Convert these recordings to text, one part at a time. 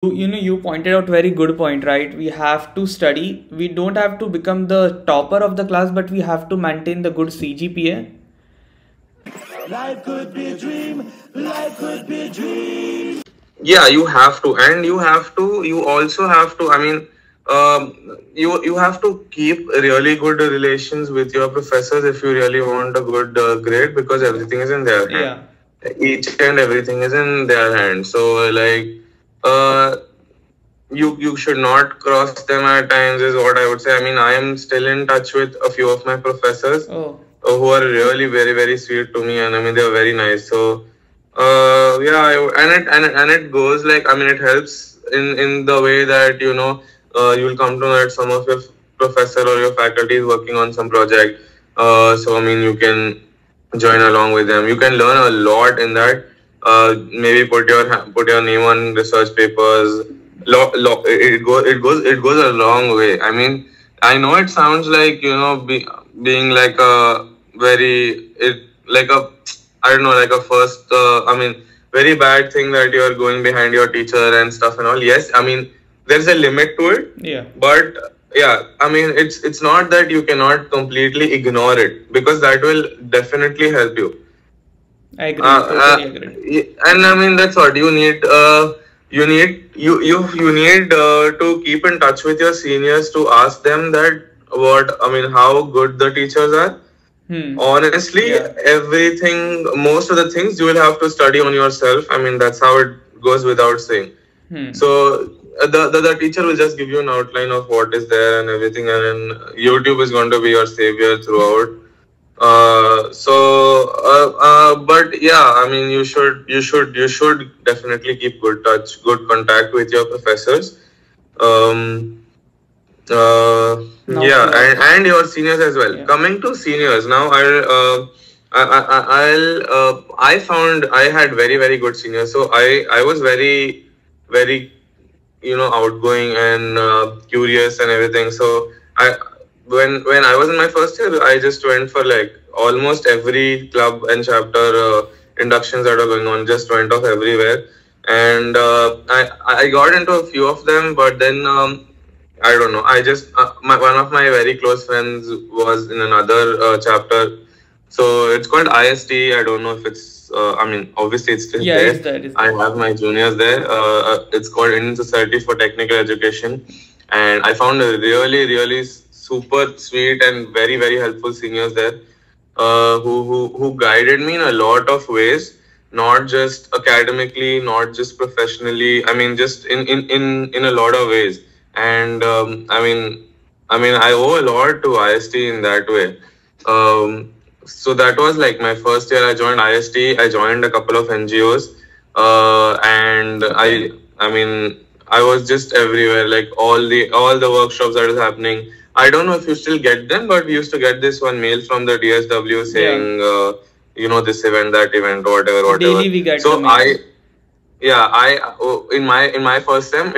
You pointed out very good point, right? We have to study. We don't have to become the topper of the class, but we have to maintain the good CGPA. Life could be a dream. Life could be a dream. Yeah, you have to, and you also have to, you have to keep really good relations with your professors if you really want a good grade, because everything is in their hand. Each and everything is in their hand. So like, you should not cross them at times, is what I would say. I mean, I am still in touch with a few of my professors who are really very, very sweet to me, and I mean, they are very nice. So yeah, and it goes like, I mean, it helps in the way that you will come to know that some of your professor or your faculty is working on some project. So I mean, you can join along with them. You can learn a lot in that. Maybe put your name on research papers. It goes a long way. I mean, I know it sounds like being like a like a, I don't know, like a first very bad thing that you're going behind your teacher and stuff and all. Yes, I mean, there's a limit to it. Yeah. But yeah, I mean, it's not that you cannot completely ignore it, because that will definitely help you. I agree. Totally agree. And I mean, that's what you need. You need to keep in touch with your seniors to ask them that how good the teachers are. Honestly, everything, most of the things you will have to study on yourself. I mean, that's how it goes without saying. So the teacher will just give you an outline of what is there and everything, and then YouTube is going to be your savior throughout. But yeah, I mean, you should definitely keep good contact with your professors. And your seniors as well. Coming to seniors now, I found I had very, very good seniors. So I was very, very outgoing and curious and everything. So when I was in my first year, I just went for like almost every club and chapter inductions that are going on. Just went off everywhere, and I got into a few of them, but then I don't know. I just one of my very close friends was in another chapter, so it's called IST. I don't know if it's. I mean, obviously it's still there. It's there. I have my juniors there. It's called Indian Society for Technical Education, and I found a really, really super sweet and very, very helpful seniors there, who guided me in a lot of ways, not just academically, not just professionally. I mean, just in a lot of ways. And I owe a lot to IST in that way. So that was like my first year. I joined IST. I joined a couple of NGOs, and I was just everywhere. Like all the workshops that is happening. I don't know if you still get them, but we used to get this one mail from the DSW saying, this event, that event, whatever. Daily we get so in my first sem,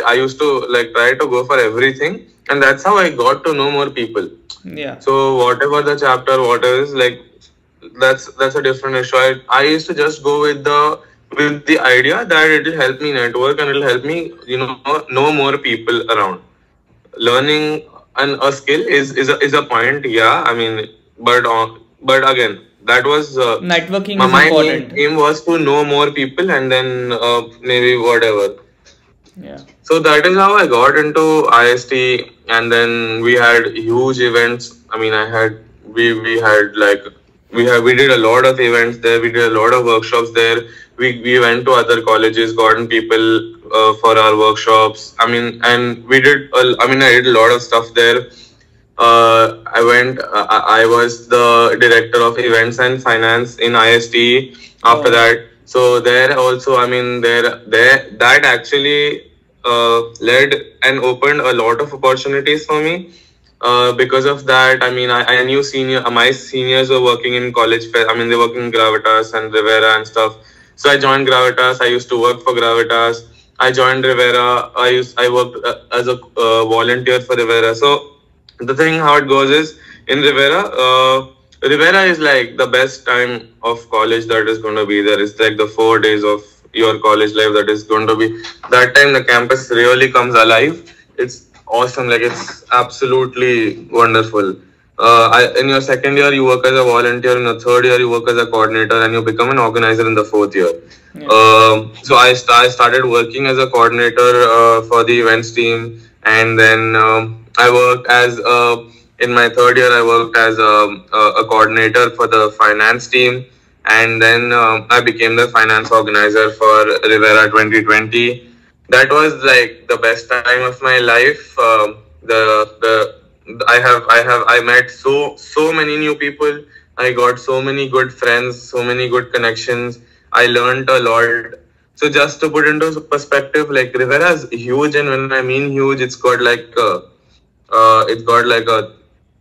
I used to like try to go for everything, and that's how I got to know more people. Yeah. So whatever the chapter, whatever is like, that's a different issue. I used to just go with the idea that it will help me network and it will help me know more people around. Learning a skill is a point. Yeah, I mean, but again, that was networking my is important. aim was to know more people, and then maybe whatever. Yeah. So that is how I got into IST, and then we had huge events. I mean, we did a lot of events there. We did a lot of workshops there. We went to other colleges, gotten people for our workshops. I mean, and I did a lot of stuff there. I was the director of events and finance in IST after that. So there also, I mean, that actually led and opened a lot of opportunities for me. Because of that, I mean, I knew my seniors were working in college fair. I mean, they work in Gravitas and Rivera and stuff. So I joined Gravitas. I used to work for Gravitas. I joined Rivera. I worked as a volunteer for Rivera. So the thing how it goes is, in Rivera is like the best time of college that is going to be there. It's like the 4 days of your college life that is going to be, that time the campus really comes alive. It's awesome. Like, it's absolutely wonderful. In your second year, you work as a volunteer. In the third year, you work as a coordinator, and you become an organizer in the fourth year. Yeah. So I started working as a coordinator for the events team, and then I worked as in my third year, I worked as a coordinator for the finance team, and then I became the finance organizer for Rivera 2020. That was like the best time of my life. I met so many new people. I got so many good friends, so many good connections. I learned a lot. So just to put into perspective, like, Rivera is huge, and when I mean huge, it's got like a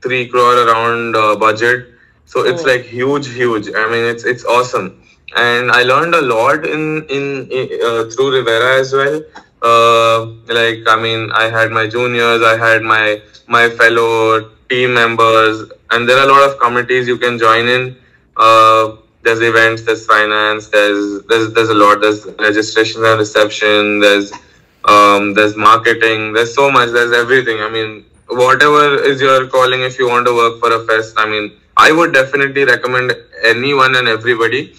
3 crore around budget. So it's Oh. like huge. I mean, it's awesome, and I learned a lot in through Rivera as well. Like, I mean, I had my juniors, I had my fellow team members, and there are a lot of committees you can join in. There's events, there's finance, there's a lot. There's registration and reception. There's marketing. There's so much. There's everything. I mean, whatever is your calling, if you want to work for a fest, I mean, I would definitely recommend anyone and everybody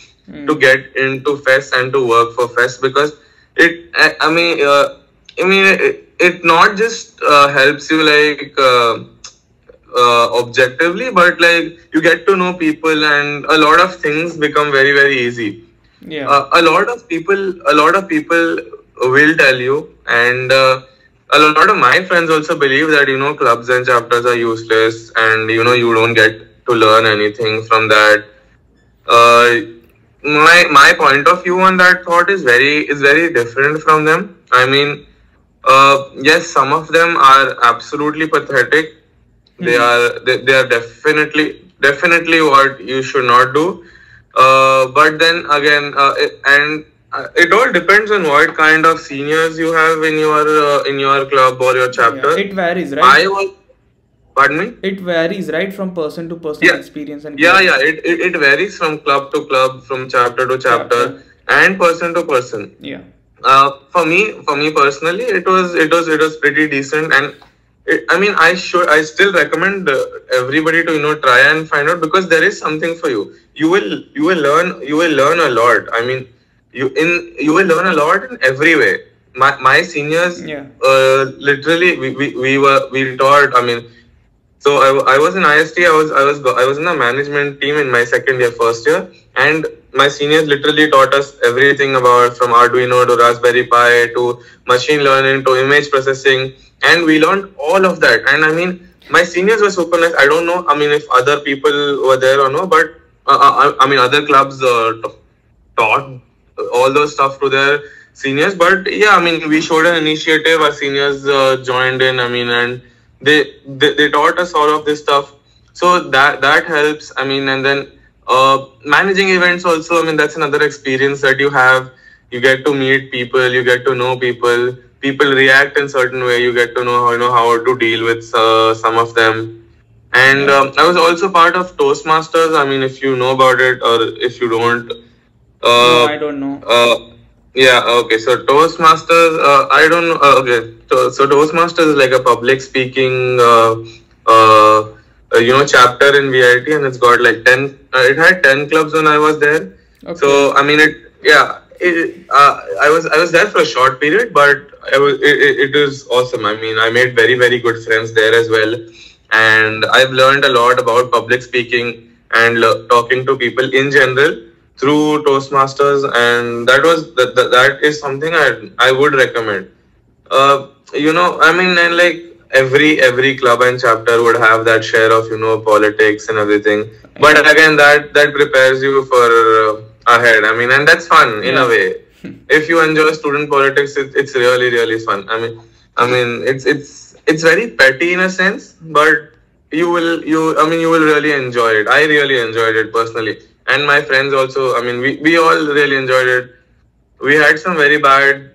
to get into fest and to work for fest, because it not just helps you, like, objectively, but like, you get to know people, and a lot of things become very easy. Yeah. A lot of people will tell you, and a lot of my friends also believe that, clubs and chapters are useless, and you don't get to learn anything from that. uh, my point of view on that thought is very different from them. I mean, yes, some of them are absolutely pathetic. They are definitely what you should not do. But then again, it all depends on what kind of seniors you have in your club or your Yeah. chapter. It varies, I right? was, pardon me. It varies, right, from person to person, Yeah, experience and yeah, club yeah. It varies from club to club, from chapter to chapter, chapter. and person to person. Yeah. For me personally, it was pretty decent, and I mean, I still recommend everybody to try and find out, because there is something for you. You will learn a lot. I mean, you will learn a lot in every way. My seniors, Yeah. literally, we taught. I mean, so I was in IST. I was in the management team in my second year, first year, and my seniors literally taught us everything about, from Arduino to Raspberry Pi to machine learning to image processing, and we learned all of that. And I mean, my seniors were super nice. I don't know, I mean, if other people were there or no, but I mean, other clubs taught all those stuff to their seniors. But yeah, I mean, we showed an initiative. Our seniors joined in. I mean, and they taught us all of this stuff. So that helps. I mean, and then managing events also. I mean, that's another experience that you have. You get to meet people. You get to know people. People react in certain way. You get to know how to deal with some of them. And I was also part of Toastmasters. I mean, if you know about it, or if you don't. No, I don't know. Yeah, okay. So Toastmasters, I don't know. Okay, so Toastmasters is like a public speaking, chapter in VIT, and it's got like 10. It had 10 clubs when I was there. Okay. So I mean, I was there for a short period, but it was awesome. I mean, I made very good friends there as well, and I've learned a lot about public speaking and talking to people in general through Toastmasters, and that is something I would recommend. I mean, and like every club and chapter would have that share of politics and everything, but again, that prepares you for ahead. I mean, and that's fun in a way. If you enjoy student politics, it's really fun. I mean, it's very petty in a sense, but you will really enjoy it. I really enjoyed it personally, and my friends also. I mean, we all really enjoyed it. We had some very bad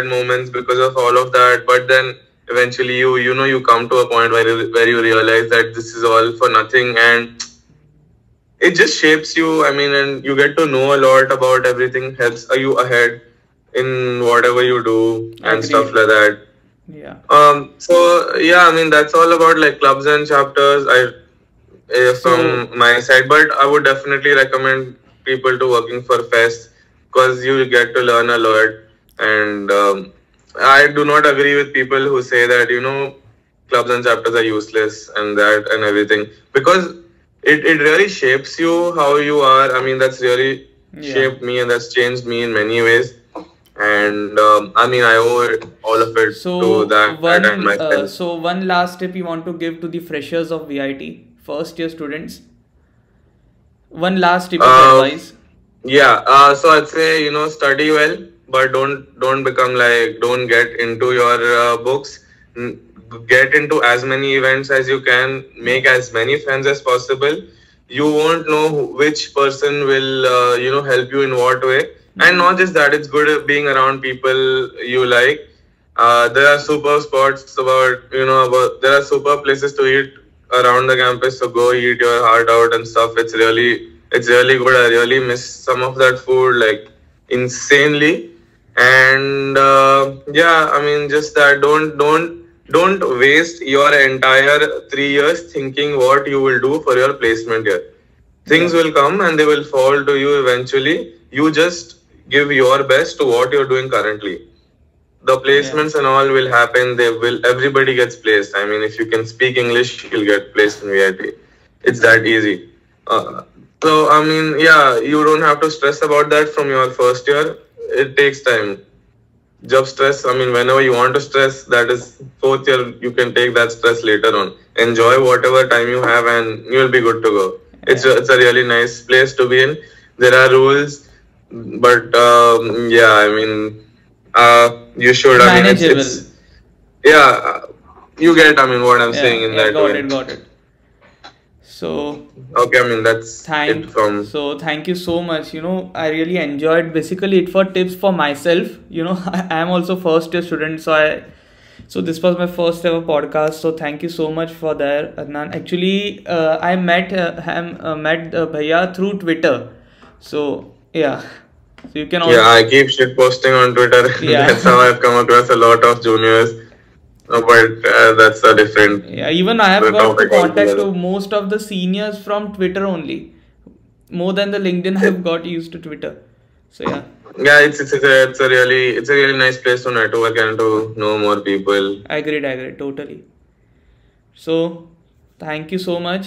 moments because of all of that, but then eventually you come to a point where you realize that this is all for nothing, and it just shapes you. I mean, and you get to know a lot about everything. Helps you ahead in whatever you do and stuff Agreed. like that. Yeah. So yeah, I mean that's all about like clubs and chapters. So From my side, but I would definitely recommend people to working for fest because you get to learn a lot. And I do not agree with people who say that clubs and chapters are useless and that and everything, because it really shapes you how you are. I mean that's really yeah. shaped me and that's changed me in many ways. And I mean I owe all of it to So that and my friends. so one last tip you want to give to the freshers of VIT, first year students. One last tip of advice. Yeah, so I'd say study well, but don't become like don't get into your books. N- Get into as many events as you can. Make as many friends as possible. You won't know which person will help you in what way. And not just that, it's good being around people you like. There are super spots about there are super places to eat around the campus. So go eat your heart out and stuff. It's really good. I really miss some of that food like insanely. And yeah, I mean just that don't waste your entire 3 years thinking what you will do for your placement here. Things Yeah. will come and they will fall to you eventually. You just give your best to what you're doing currently. The Yeah. placements and all will happen. Everybody gets placed. I mean, if you can speak English, you'll get placed in VIT. It's that easy. So I mean, yeah, you don't have to stress about that from your first year. It takes time. Just stress, I mean, whenever you want to stress, that is fourth year, you can take that stress later on. Enjoy whatever time you have and you'll be good to go. It's a really nice place to be in. There are rules, but yeah, I mean, you should. I mean, Manageable. it's yeah. You get. I mean, what I'm saying in that got way. it, got it. So Okay, I mean that's it from. thank you so much. I really enjoyed basically it for tips for myself. I am also first year student, so this was my first ever podcast. So thank you so much for that, Adnan. Actually, I met Bhaiya through Twitter. So yeah, so you can Yeah, also I keep shit posting on Twitter. That's how I've come across a lot of juniors. But that's a different yeah. Even I have got to topic contact altogether. to most of the seniors from Twitter only. More than the LinkedIn, I've got used to Twitter. So yeah. Yeah, it's a really nice place to network and to know more people. Agreed, totally. So, thank you so much.